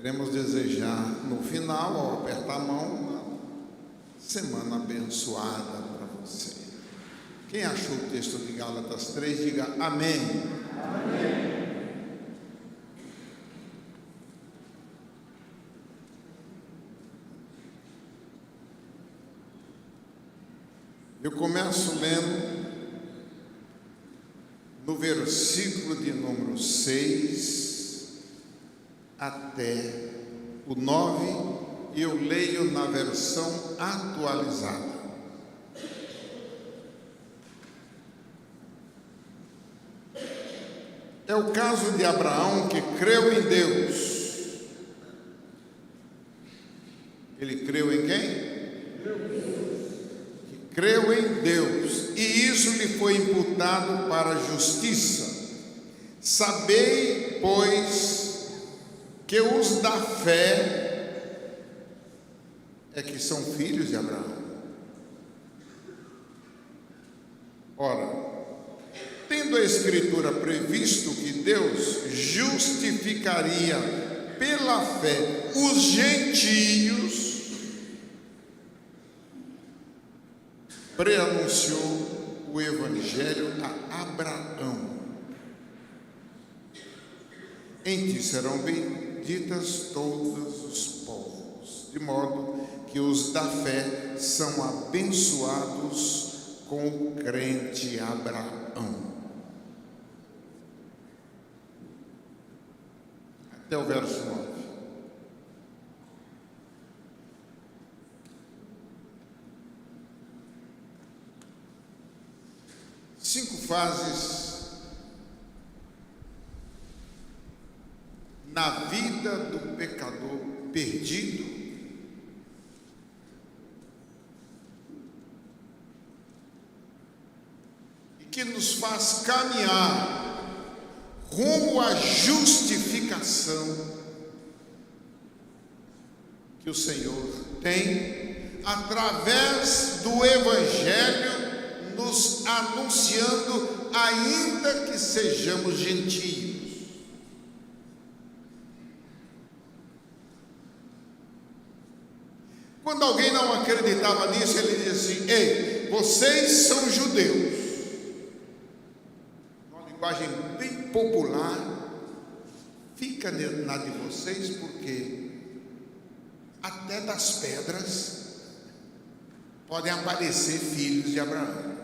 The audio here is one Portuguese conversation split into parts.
Queremos desejar, no final, ao apertar a mão, uma semana abençoada para você. Quem achou o texto de Gálatas 3, diga amém. Amém. Eu começo lendo no versículo de número 6 até o 9, e eu leio na versão atualizada. É o caso de Abraão, que creu em Deus. Ele creu em quem? Que creu em Deus, e isso lhe foi imputado para a justiça. Sabei, pois, que os da fé é que são filhos de Abraão. Ora, tendo a Escritura previsto que Deus justificaria pela fé os gentios, preanunciou o Evangelho a Abraão. Em ti serão benditas todos os povos, de modo que os da fé são abençoados com o crente Abraão. Até o verso 9. Cinco fases na vida do pecador perdido, e que nos faz caminhar rumo à justificação que o Senhor tem através do Evangelho, nos anunciando, ainda que sejamos gentios. Quando alguém não acreditava nisso, ele dizia assim: ei, vocês são judeus. Uma linguagem bem popular, fica na de vocês, porque até das pedras podem aparecer filhos de Abraão.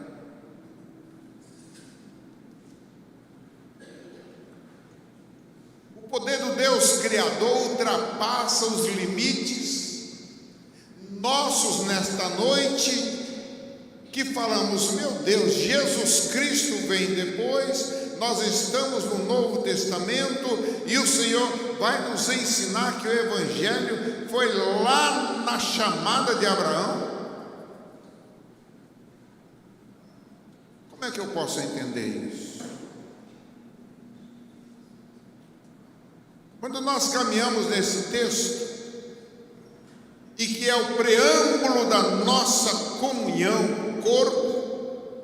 O poder do Deus Criador ultrapassa os limites nossos nesta noite, que falamos: meu Deus, Jesus Cristo vem depois, nós estamos no Novo Testamento, e o Senhor vai nos ensinar que o Evangelho foi lá na chamada de Abraão. Como é que eu posso entender isso? Quando nós caminhamos nesse texto, e que é o preâmbulo da nossa comunhão, corpo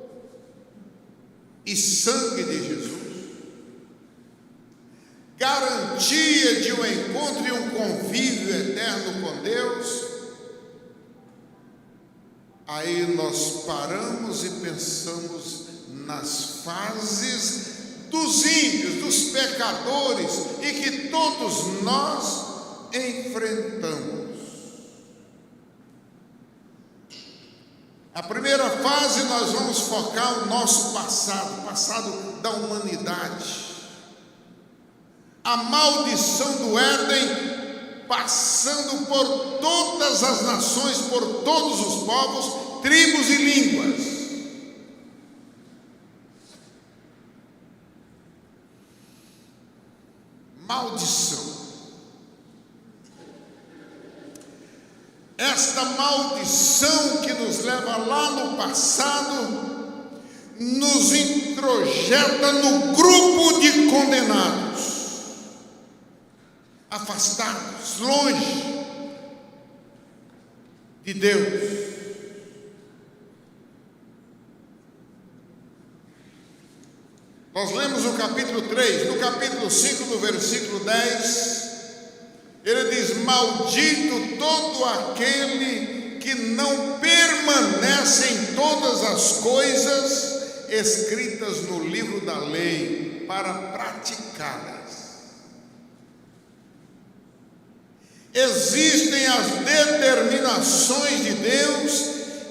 e sangue de Jesus, garantia de um encontro e um convívio eterno com Deus, aí nós paramos e pensamos nas fases dos ímpios, dos pecadores, e que todos nós enfrentamos. A primeira fase, nós vamos focar o nosso passado, o passado da humanidade. A maldição do Éden, passando por todas as nações, por todos os povos, tribos e línguas. Maldição. Esta maldição que nos leva lá no passado, nos introjeta no grupo de condenados, afastados, longe de Deus. Nós lemos o capítulo 3, no capítulo 5, no versículo 10, Ele diz: maldito todo aquele que não permanece em todas as coisas escritas no livro da lei para praticá-las. Existem as determinações de Deus,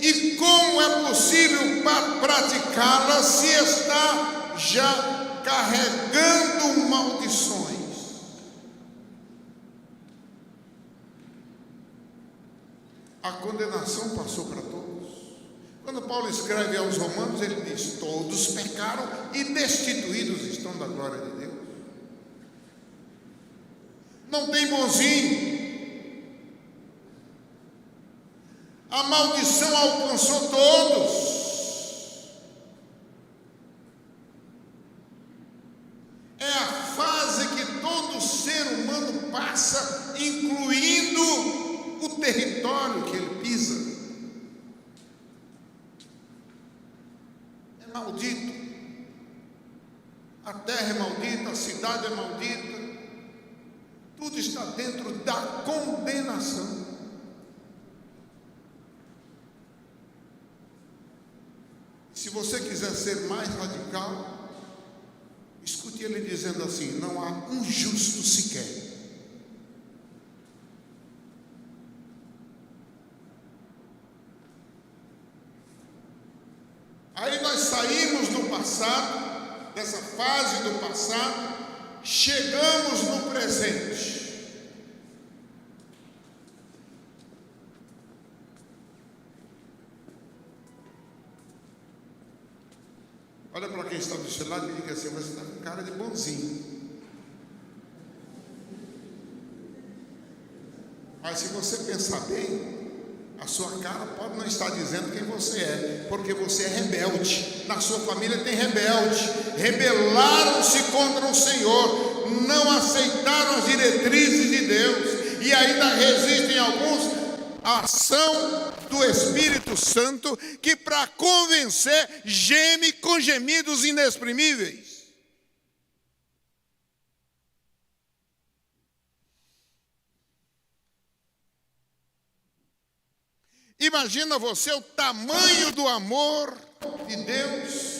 e como é possível praticá-las se está já carregando maldições? A condenação passou para todos. Quando Paulo escreve aos Romanos, ele diz: todos pecaram e destituídos estão da glória de Deus. Não tem bonzinho. A maldição alcançou todos. É a fase que todo ser humano passa, incluindo o território que ele pisa. É maldito. A terra é maldita, a cidade é maldita. Tudo está dentro da condenação. Se você quiser ser mais radical, escute ele dizendo assim: não há um justo sequer. Aí nós saímos do passado, dessa fase do passado, chegamos no presente. Olha para quem está do seu lado e diga assim: você está com cara de bonzinho. Mas se você pensar bem, a sua cara pode não estar dizendo quem você é, porque você é rebelde. Na sua família tem rebelde. Rebelaram-se contra o Senhor, não aceitaram as diretrizes de Deus, e ainda resistem alguns à ação do Espírito Santo, que para convencer geme com gemidos inexprimíveis. Imagina você o tamanho do amor de Deus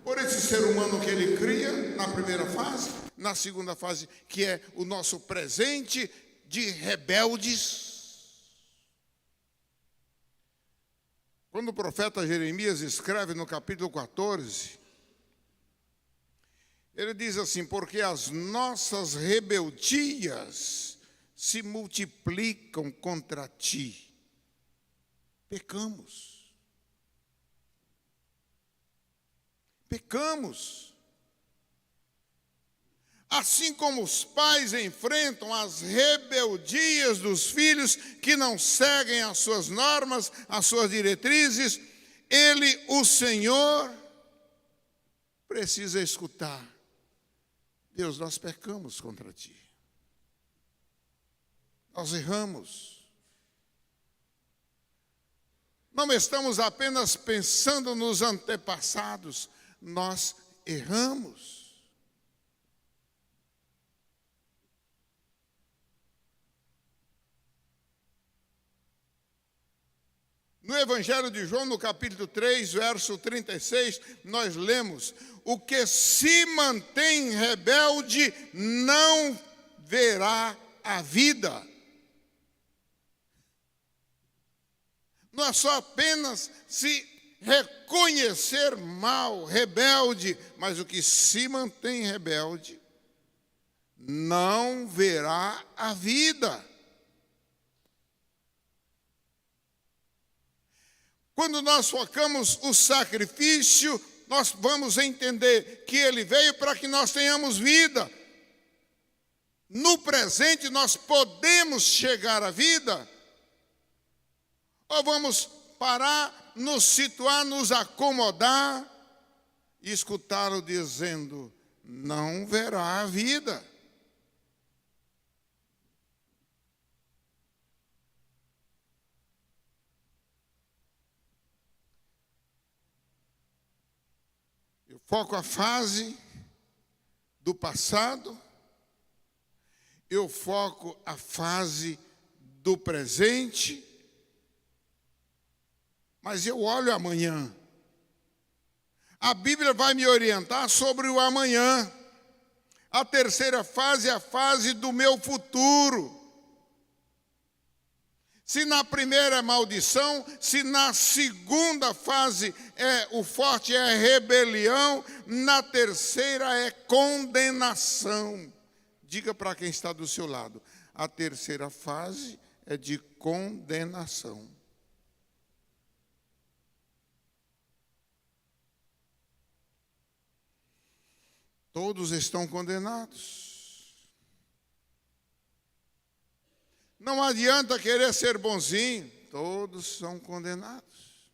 por esse ser humano que Ele cria na primeira fase, na segunda fase, que é o nosso presente de rebeldes. Quando o profeta Jeremias escreve no capítulo 14, ele diz assim: porque as nossas rebeldias se multiplicam contra ti. Pecamos. Pecamos. Assim como os pais enfrentam as rebeldias dos filhos que não seguem as suas normas, as suas diretrizes, Ele, o Senhor, precisa escutar: Deus, nós pecamos contra ti. Nós erramos. Não estamos apenas pensando nos antepassados, nós erramos. No Evangelho de João, no capítulo 3, verso 36, nós lemos: o que se mantém rebelde não verá a vida. Não é só apenas se reconhecer mal, rebelde, mas o que se mantém rebelde não verá a vida. Quando nós focamos o sacrifício, nós vamos entender que ele veio para que nós tenhamos vida. No presente nós podemos chegar à vida, ou vamos parar, nos situar, nos acomodar e escutá-lo dizendo: não verá a vida. Eu foco a fase do passado eu foco a fase do presente, mas eu olho amanhã. A Bíblia vai me orientar sobre o amanhã. A terceira fase é a fase do meu futuro. Se na primeira é maldição, se na segunda fase o forte é rebelião, na terceira é condenação. Diga para quem está do seu lado, a terceira fase é de condenação. Todos estão condenados. Não adianta querer ser bonzinho, todos são condenados.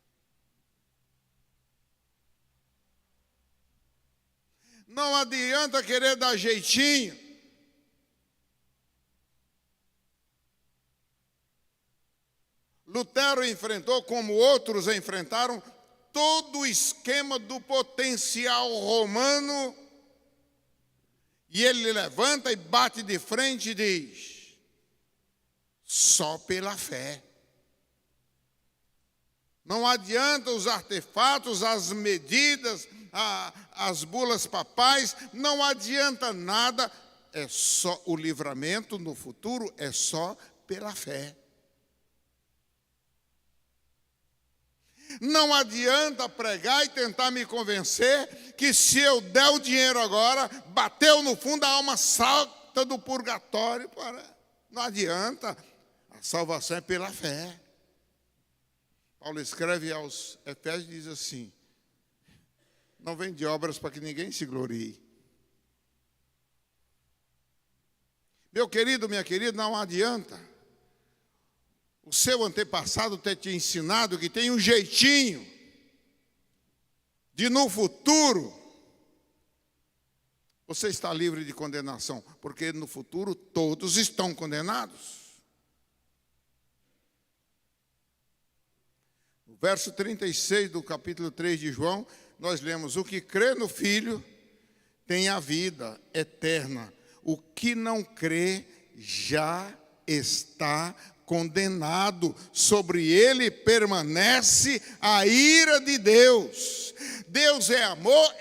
Não adianta querer dar jeitinho. Lutero enfrentou, como outros enfrentaram, todo o esquema do potencial romano, e ele levanta e bate de frente e diz: só pela fé. Não adianta os artefatos, as medidas, as bulas papais, não adianta nada, é só o livramento no futuro, é só pela fé. Não adianta pregar e tentar me convencer que se eu der o dinheiro agora, bateu no fundo, a alma salta do purgatório. Não adianta. A salvação é pela fé. Paulo escreve aos Efésios e diz assim: não vem de obras para que ninguém se glorie. Meu querido, minha querida, não adianta o seu antepassado ter te ensinado que tem um jeitinho de no futuro você está livre de condenação, porque no futuro todos estão condenados. No verso 36 do capítulo 3 de João, nós lemos: o que crê no Filho tem a vida eterna, o que não crê já está condenado, sobre ele permanece a ira de Deus. Deus é amor?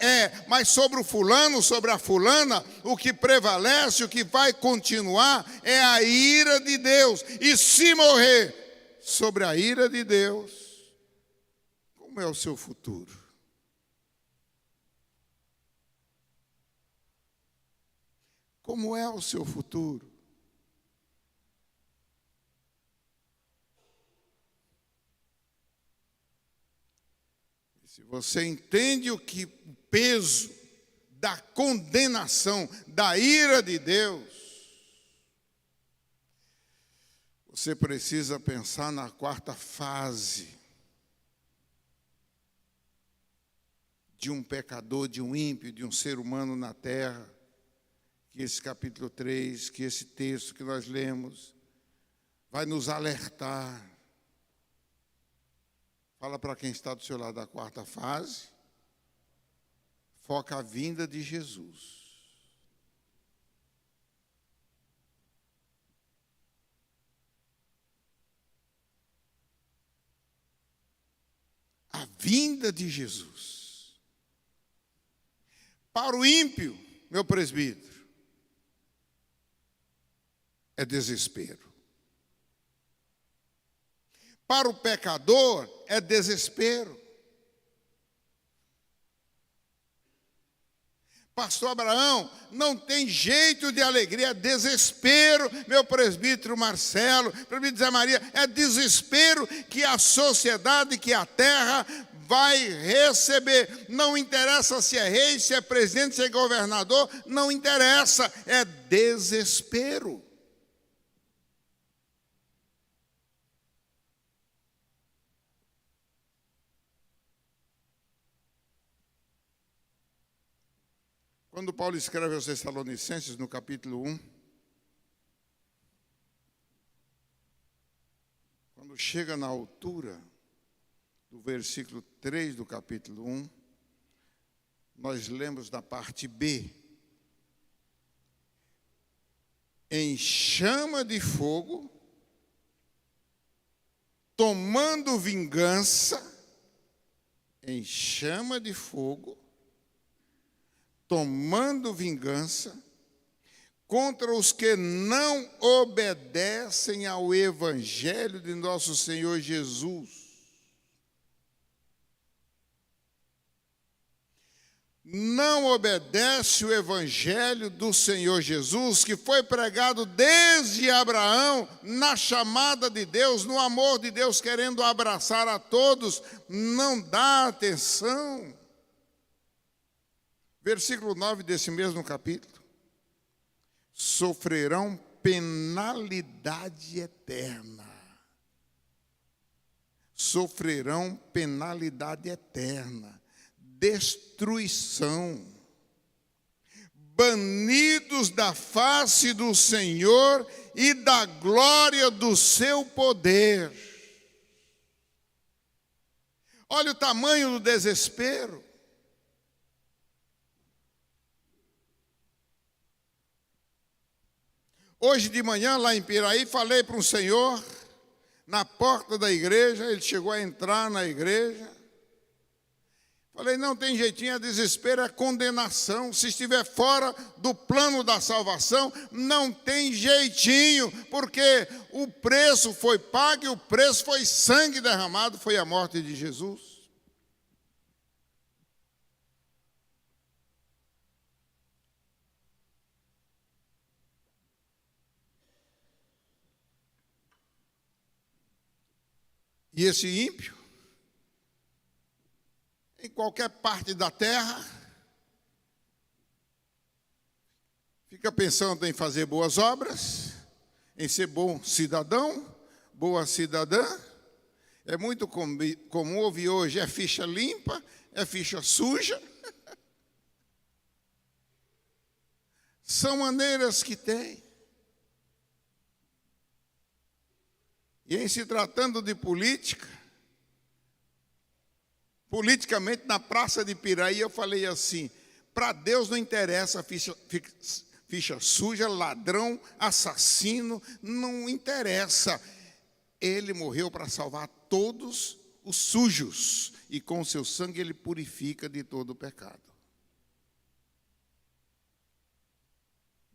Mas sobre o fulano, sobre a fulana, o que prevalece, o que vai continuar é a ira de Deus. E se morrer sobre a ira de Deus, como é o seu futuro? Como é o seu futuro? Se você entende o peso da condenação, da ira de Deus, você precisa pensar na quarta fase de um pecador, de um ímpio, de um ser humano na terra, que esse capítulo 3, que esse texto que nós lemos, vai nos alertar. Fala para quem está do seu lado da quarta fase. Foca a vinda de Jesus. A vinda de Jesus. Para o ímpio, meu presbítero, é desespero. Para o pecador, é desespero. Pastor Abraão, não tem jeito de alegria, é desespero. Meu presbítero Marcelo, presbítero Zé Maria, é desespero que a sociedade, que a terra vai receber. Não interessa se é rei, se é presidente, se é governador, não interessa, é desespero. Quando Paulo escreve aos Tessalonicenses, no capítulo 1, quando chega na altura do versículo 3 do capítulo 1, nós lemos da parte B. em chama de fogo, tomando vingança, em chama de fogo, tomando vingança, contra os que não obedecem ao Evangelho de nosso Senhor Jesus. Não obedece o Evangelho do Senhor Jesus, que foi pregado desde Abraão, na chamada de Deus, no amor de Deus, querendo abraçar a todos, não dá atenção. Versículo 9 desse mesmo capítulo. Sofrerão penalidade eterna. Sofrerão penalidade eterna. Destruição, banidos da face do Senhor e da glória do seu poder. Olha o tamanho do desespero. Hoje de manhã, lá em Piraí, falei para um senhor, na porta da igreja, ele chegou a entrar na igreja. Falei, não tem jeitinho, é desespero, é condenação. Se estiver fora do plano da salvação, não tem jeitinho, porque o preço foi pago e o preço foi sangue derramado, foi a morte de Jesus. E esse ímpio, em qualquer parte da terra, fica pensando em fazer boas obras, em ser bom cidadão, boa cidadã. É muito comum ouvir hoje, é ficha limpa, é ficha suja. São maneiras que tem. E em se tratando de política, politicamente, na praça de Piraí, eu falei assim, para Deus não interessa ficha suja, ladrão, assassino, não interessa. Ele morreu para salvar todos os sujos, e com o seu sangue ele purifica de todo o pecado.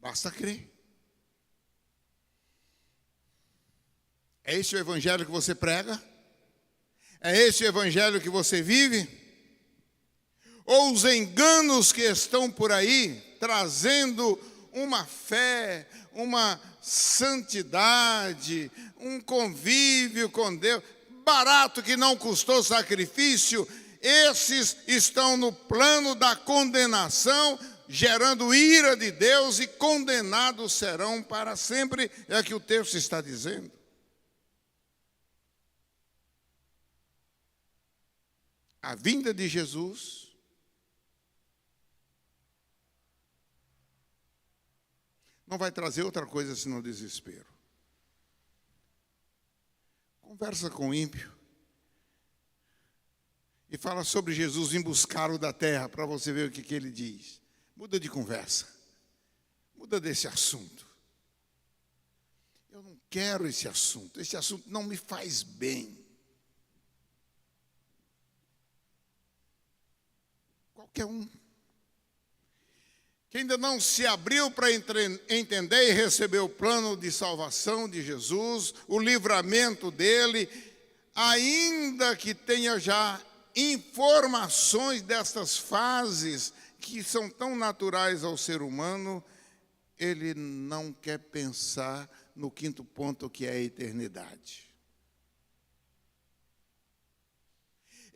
Basta crer. É esse o evangelho que você prega? É esse o evangelho que você vive? Ou os enganos que estão por aí, trazendo uma fé, uma santidade, um convívio com Deus, barato que não custou sacrifício, esses estão no plano da condenação, gerando ira de Deus, e condenados serão para sempre, é o que o texto está dizendo. A vinda de Jesus não vai trazer outra coisa senão desespero. Conversa com o ímpio e fala sobre Jesus vir buscar-o da terra, para você ver o que ele diz. Muda de conversa, muda desse assunto. Eu não quero esse assunto não me faz bem. Qualquer um que ainda não se abriu para entender e receber o plano de salvação de Jesus, o livramento dele, ainda que tenha já informações destas fases que são tão naturais ao ser humano, ele não quer pensar no quinto ponto, que é a eternidade.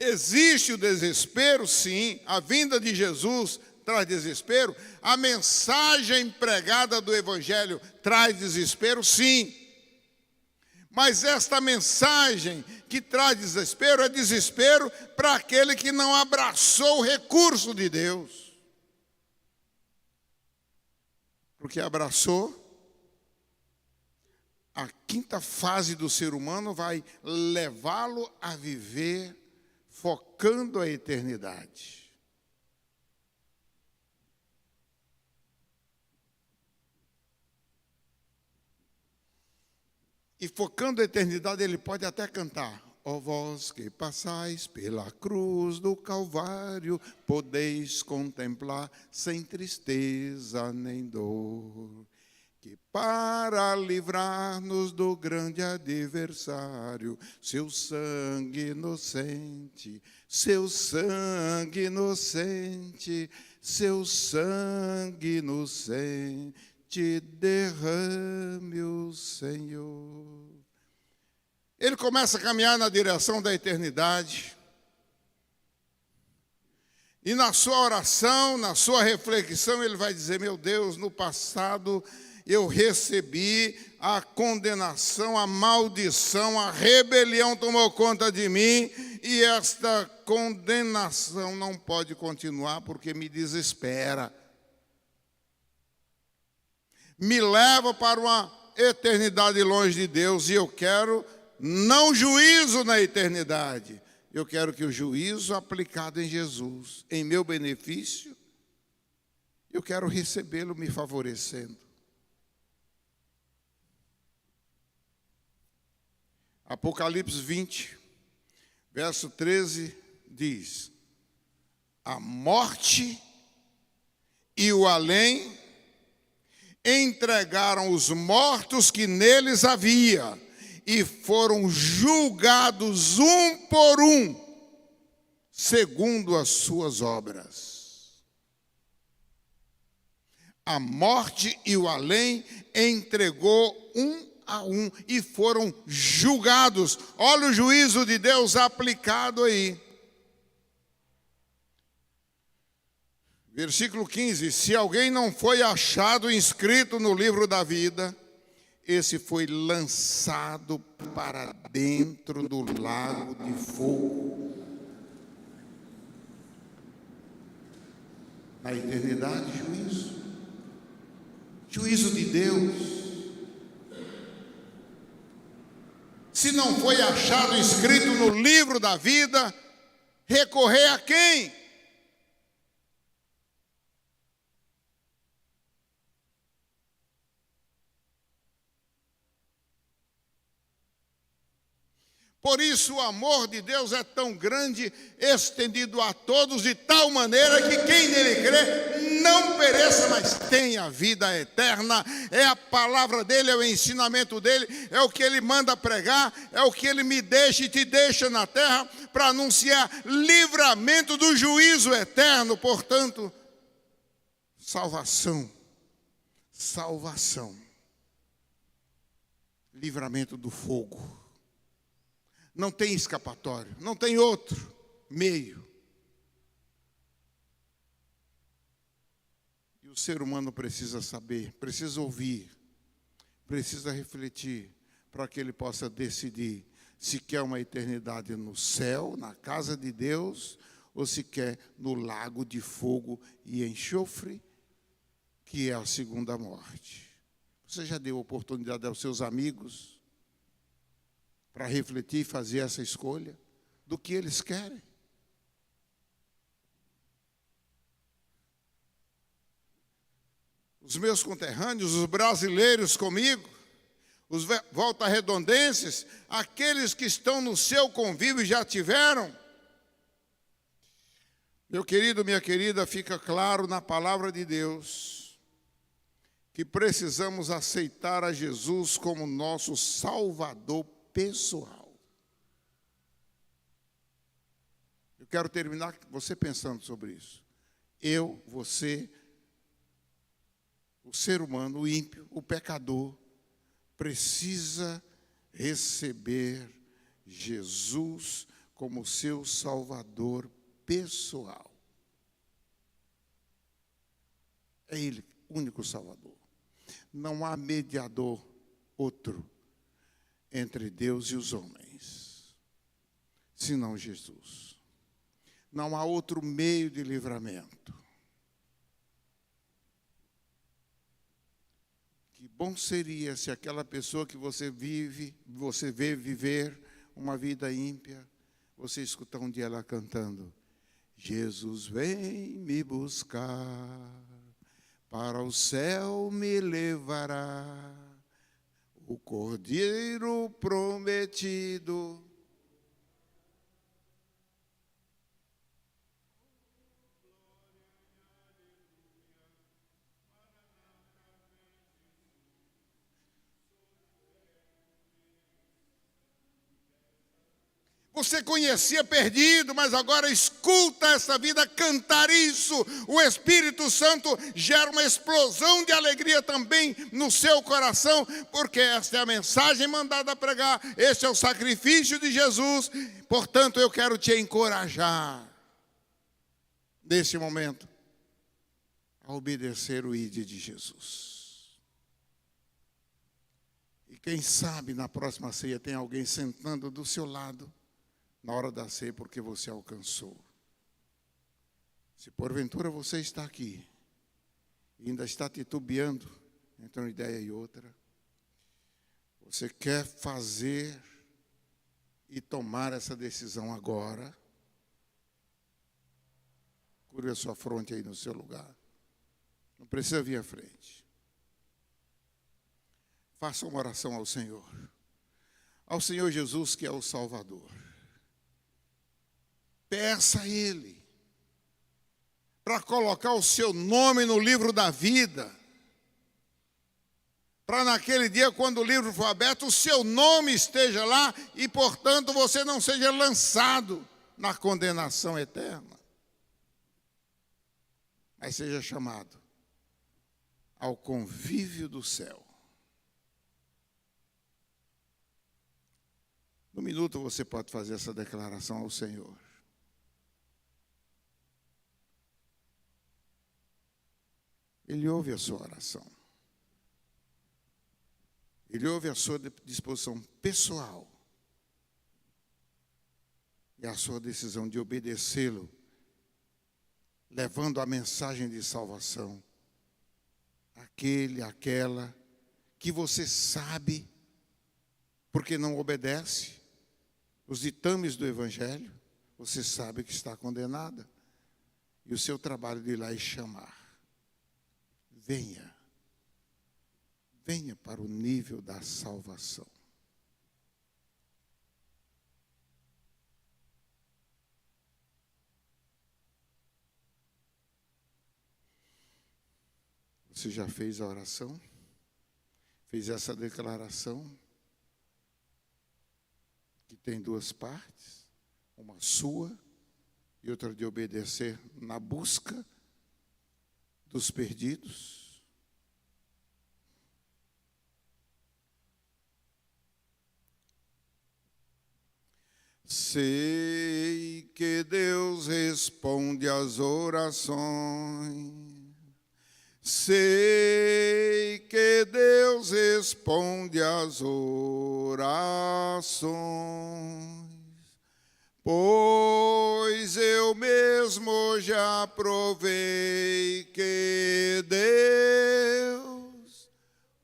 Existe o desespero, sim, a vinda de Jesus traz desespero, a mensagem pregada do Evangelho traz desespero, sim. Mas esta mensagem que traz desespero é desespero para aquele que não abraçou o recurso de Deus. Porque abraçou, a quinta fase do ser humano vai levá-lo a viver focando a eternidade. E focando a eternidade, ele pode até cantar: ó vós que passais pela cruz do Calvário, podeis contemplar sem tristeza nem dor, que para livrar-nos do grande adversário, seu sangue inocente, seu sangue inocente, seu sangue inocente, derrame o Senhor. Ele começa a caminhar na direção da eternidade. E na sua oração, na sua reflexão, ele vai dizer: meu Deus, no passado eu recebi a condenação, a maldição, a rebelião tomou conta de mim, e esta condenação não pode continuar porque me desespera. Me leva para uma eternidade longe de Deus, e eu quero não juízo na eternidade. Eu quero que o juízo aplicado em Jesus, em meu benefício, eu quero recebê-lo me favorecendo. Apocalipse 20, verso 13, diz: a morte e o além entregaram os mortos que neles havia, e foram julgados um por um, segundo as suas obras. A morte e o além entregou um a um e foram julgados. Olha o juízo de Deus aplicado aí. Versículo 15: se alguém não foi achado inscrito no livro da vida, esse foi lançado para dentro do lago de fogo. Na eternidade, juízo. Juízo de Deus. Se não foi achado inscrito no livro da vida, recorrer a quem? Por isso o amor de Deus é tão grande, estendido a todos, de tal maneira que quem nele crê não pereça, mas tenha vida eterna. É a palavra dele, é o ensinamento dele, é o que ele manda pregar, é o que ele me deixa e te deixa na terra, para anunciar livramento do juízo eterno. Portanto, salvação, livramento do fogo. Não tem escapatório, não tem outro meio. E o ser humano precisa saber, precisa ouvir, precisa refletir, para que ele possa decidir se quer uma eternidade no céu, na casa de Deus, ou se quer no lago de fogo e enxofre, que é a segunda morte. Você já deu oportunidade aos seus amigos para refletir e fazer essa escolha do que eles querem? Os meus conterrâneos, os brasileiros comigo, os volta-redondenses, aqueles que estão no seu convívio já tiveram. Meu querido, minha querida, fica claro na palavra de Deus que precisamos aceitar a Jesus como nosso Salvador pessoal. Eu quero terminar você pensando sobre isso. Eu, você, o ser humano, o ímpio, o pecador, precisa receber Jesus como seu Salvador pessoal. É Ele, único Salvador. Não há mediador outro entre Deus e os homens, senão Jesus. Não há outro meio de livramento. Que bom seria se aquela pessoa que você vê viver uma vida ímpia, você escutar um dia ela cantando: Jesus vem me buscar, para o céu me levará. o Cordeiro prometido. Você conhecia perdido, mas agora escuta essa vida cantar isso. O Espírito Santo gera uma explosão de alegria também no seu coração, porque esta é a mensagem mandada a pregar, este é o sacrifício de Jesus. Portanto, eu quero te encorajar, nesse momento, a obedecer o ID de Jesus. E quem sabe na próxima ceia tem alguém sentando do seu lado, na hora da ceia, porque você alcançou. Se porventura você está aqui e ainda está titubeando entre uma ideia e outra, você quer fazer e tomar essa decisão agora, curve a sua fronte aí no seu lugar. Não precisa vir à frente. Faça uma oração ao Senhor Jesus, que é o Salvador. Peça a Ele para colocar o seu nome no livro da vida, para naquele dia, quando o livro for aberto, o seu nome esteja lá e, portanto, você não seja lançado na condenação eterna, mas seja chamado ao convívio do céu. No minuto você pode fazer essa declaração ao Senhor. Ele ouve a sua oração. Ele ouve a sua disposição pessoal e a sua decisão de obedecê-lo, levando a mensagem de salvação àquele, àquela que você sabe, porque não obedece os ditames do Evangelho, você sabe que está condenada. E o seu trabalho de ir lá e chamar. Venha para o nível da salvação. Você já fez a oração? Fez essa declaração? Que tem duas partes, uma sua e outra de obedecer na busca dos perdidos. Sei que Deus responde às orações. Sei que Deus responde às orações. Pois eu mesmo já provei que Deus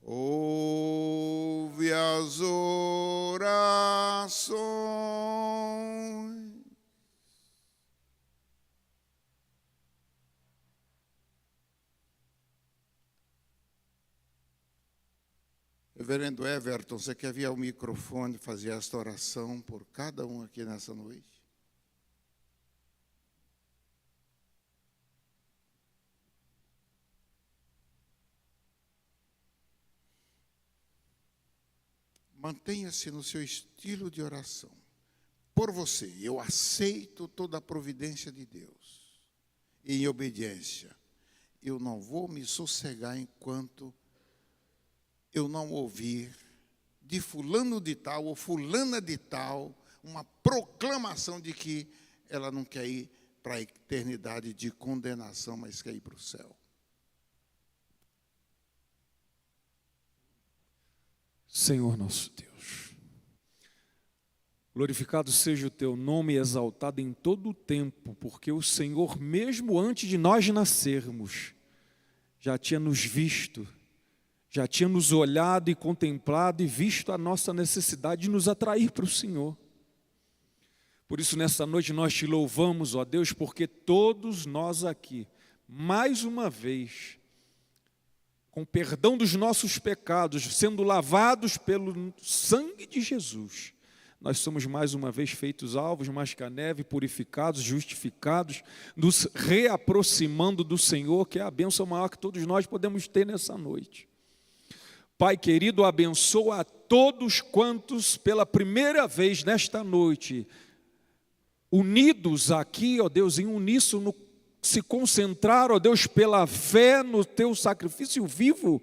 ouve as orações. Reverendo Everton, você quer vir ao microfone fazer esta oração por cada um aqui nessa noite? Mantenha-se no seu estilo de oração. Por você, eu aceito toda a providência de Deus. E em obediência, eu não vou me sossegar enquanto eu não ouvir de fulano de tal ou fulana de tal uma proclamação de que ela não quer ir para a eternidade de condenação, mas quer ir para o céu. Senhor nosso Deus, glorificado seja o teu nome e exaltado em todo o tempo, porque o Senhor, mesmo antes de nós nascermos, já tinha nos visto, já tinha nos olhado e contemplado e visto a nossa necessidade de nos atrair para o Senhor. Por isso, nessa noite, nós te louvamos, ó Deus, porque todos nós aqui, mais uma vez, com o perdão dos nossos pecados, sendo lavados pelo sangue de Jesus, nós somos mais uma vez feitos alvos, mais que a neve, purificados, justificados, nos reaproximando do Senhor, que é a bênção maior que todos nós podemos ter nessa noite. Pai querido, abençoa a todos quantos pela primeira vez nesta noite, unidos aqui, ó Deus, em uníssono, se concentrar, ó Deus, pela fé no teu sacrifício vivo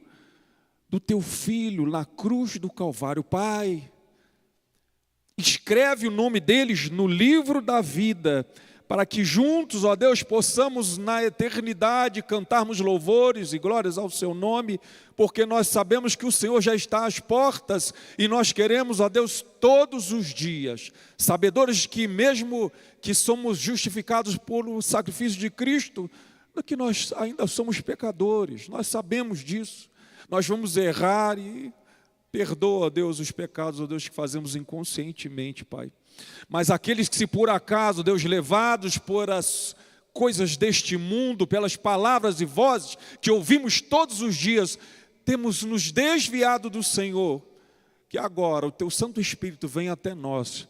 do teu Filho na cruz do Calvário. Pai, escreve o nome deles no livro da vida, para que juntos, ó Deus, possamos na eternidade cantarmos louvores e glórias ao seu nome, porque nós sabemos que o Senhor já está às portas e nós queremos, ó Deus, todos os dias, sabedores que mesmo que somos justificados pelo sacrifício de Cristo, que nós ainda somos pecadores, nós sabemos disso, nós vamos errar e perdoa, Deus, os pecados, ó Deus, que fazemos inconscientemente, Pai. Mas aqueles que, se por acaso, Deus, levados por as coisas deste mundo, pelas palavras e vozes que ouvimos todos os dias, temos nos desviado do Senhor, que agora o Teu Santo Espírito venha até nós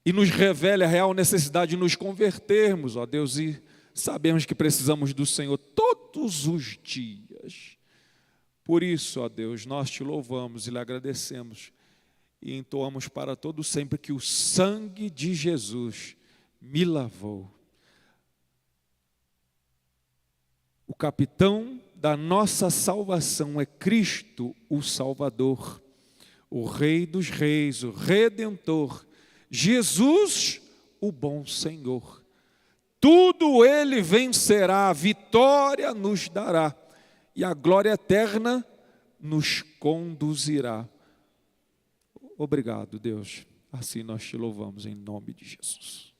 e nos revele a real necessidade de nos convertermos, ó Deus, e sabemos que precisamos do Senhor todos os dias. Por isso, ó Deus, nós Te louvamos e Lhe agradecemos e entoamos para todo sempre que o sangue de Jesus me lavou. O capitão da nossa salvação é Cristo, o Salvador, o Rei dos Reis, o Redentor, Jesus, o bom Senhor. Tudo Ele vencerá, a vitória nos dará e a glória eterna nos conduzirá. Obrigado, Deus. Assim nós Te louvamos em nome de Jesus.